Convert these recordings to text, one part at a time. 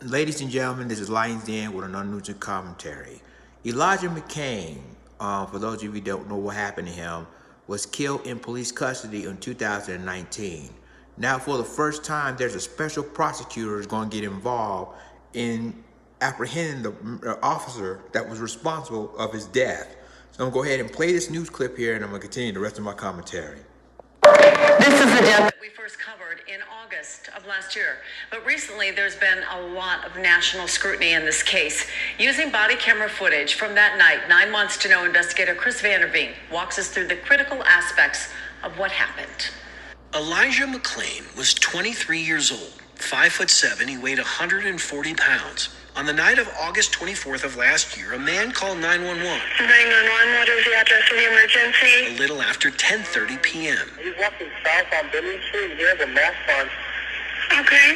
Ladies and gentlemen, this is Lions Den with an news and commentary. Elijah McClain, for those of you who don't know what happened to him, was killed in police custody in 2019. Now, for the first time, there's a special prosecutor who's going to get involved in apprehending the officer that was responsible of his death. So I'm going to go ahead and play this news clip here, and I'm going to continue the rest of my commentary. This is the death that we first covered in August of last year. But recently, there's been a lot of national scrutiny in this case. Using body camera footage from that night, 9 months to know investigator Chris Vanderveen walks us through the critical aspects of what happened. Elijah McClain was 23 years old, 5'7". He weighed 140 pounds. On the night of August 24th of last year, a man called 911. 911, what is the address of the emergency? A little after 10:30 p.m. He's walking south on Billing Street. He has a mask on. Okay.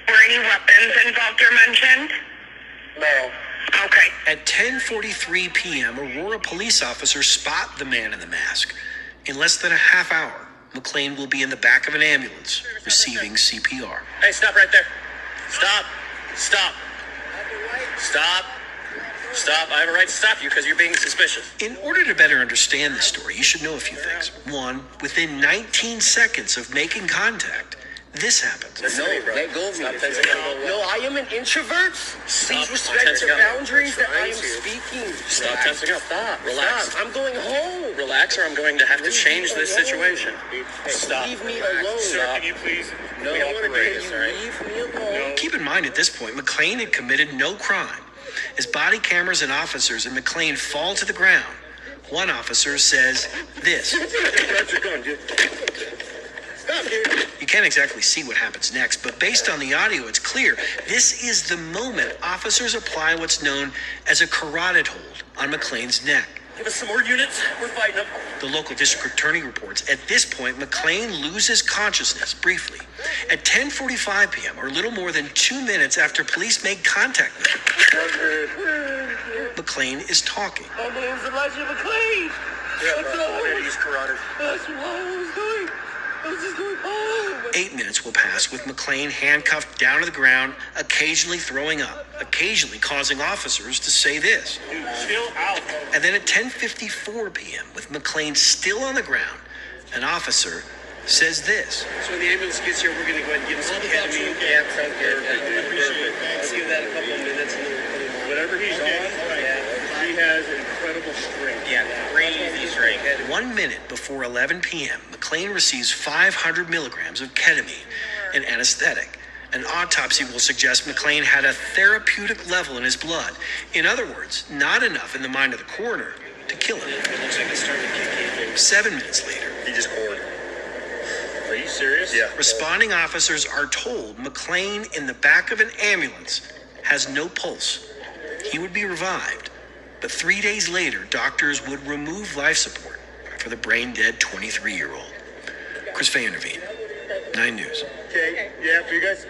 Were any weapons involved or mentioned? No. Okay. At 10:43 p.m., Aurora police officers spot the man in the mask. In less than a half hour, McClain will be in the back of an ambulance receiving CPR. Hey, stop right there. Stop. Stop. Stop. Stop. I have a right to stop you because you're being suspicious. In order to better understand this story, you should know a few things. One, within 19 seconds of making contact, this happens. No, let go of me. No, I am an introvert. Please respect the boundaries that I am speaking. Stop tensing up. Stop. Relax. Stop. I'm going home. Relax, or I'm going to have to change this situation. Stop. Leave me alone. Stop. Can you please? No, Can you operators, all right? leave me alone? Keep in mind at this point, McClain had committed no crime. As body cameras and officers in McClain fall to the ground, one officer says this. Where's you going, dude? Stop, dude. You can't exactly see what happens next, but based on the audio, it's clear this is the moment officers apply what's known as a carotid hold on McClain's neck. Give us some more units. We're fighting them. The local district attorney reports at this point, McClain loses consciousness briefly. At 10:45 p.m., or a little more than 2 minutes after police make contact with him, McClain is talking. My name's Elijah McClain. What's up? Use carotid. That's what I was doing. I was just going home. 8 minutes will pass with McClain handcuffed down to the ground, occasionally throwing up, occasionally causing officers to say this. Dude, chill out. And then at 10:54 p.m., with McClain still on the ground, an officer says this. So when the ambulance gets here, we're going to go ahead and give him some ketamine. Yeah, sounds good. Let's give that a couple of minutes and then we'll put him on. Whatever he's on, he has incredible strength. Yeah, crazy strength. 1 minute before 11 p.m., McClain receives 500 milligrams of ketamine, an anesthetic. An autopsy will suggest McClain had a therapeutic level in his blood. In other words, not enough in the mind of the coroner to kill him. It looks like it's starting to kick in. 7 minutes later, He just poured. Are you serious? Yeah. responding officers are told McClain in the back of an ambulance has no pulse. He would be revived, but 3 days later, doctors would remove life support for the brain-dead 23-year-old. Chris Vanderveen, 9 News. Okay. Yeah, for you guys.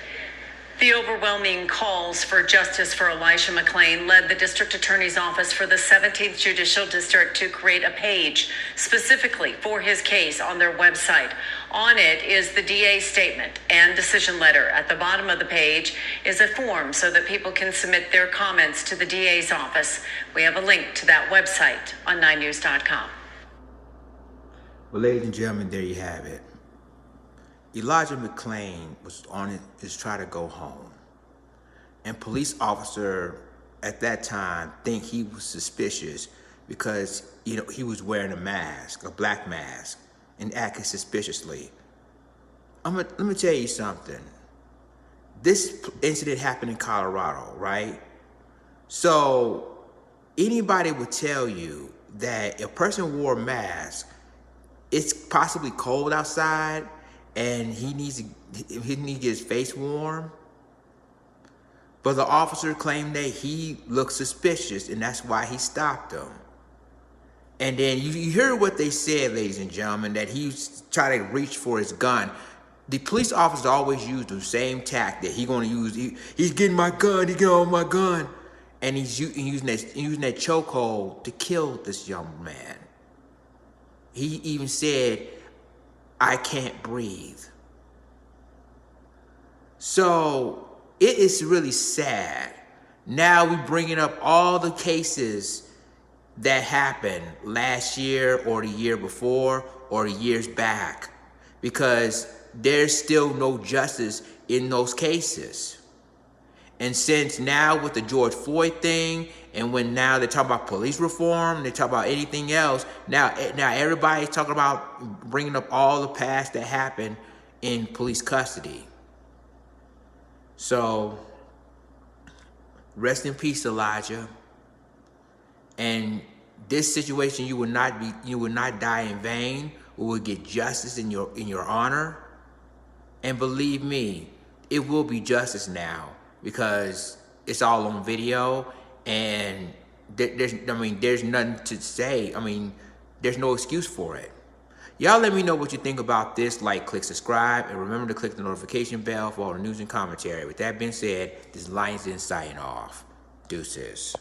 The overwhelming calls for justice for Elijah McClain led the district attorney's office for the 17th Judicial District to create a page specifically for his case on their website. On it is the DA's statement and decision letter. At the bottom of the page is a form so that people can submit their comments to the DA's office. We have a link to that website on 9news.com. Well, ladies and gentlemen, there you have it. Elijah McClain was on his try to go home. And police officer at that time think he was suspicious because, he was wearing a mask, a black mask, and acting suspiciously. Let me tell you something. This incident happened in Colorado, right? So anybody would tell you that if a person wore a mask, it's possibly cold outside, and he needs to get his face warm. But the officer claimed that he looked suspicious, and that's why he stopped him. And then you hear what they said, ladies and gentlemen, that he tried to reach for his gun. The police officer always used the same tactic. He's getting my gun, he's getting on my gun. And he's using that chokehold to kill this young man. He even said, I can't breathe. So it is really sad. Now we bringing up all the cases that happened last year or the year before or the years back, because there's still no justice in those cases. And since now with the George Floyd thing, and when now they're talking about police reform, they talk about anything else, now everybody's talking about bringing up all the past that happened in police custody. So rest in peace, Elijah. And this situation, you will not die in vain. We will get justice in your honor. And believe me, it will be justice now, because it's all on video, and there's nothing to say. I mean, there's no excuse for it. Y'all let me know what you think about this. Like, click subscribe, and remember to click the notification bell for all the news and commentary. With that being said, this is Lions In signing off. Deuces.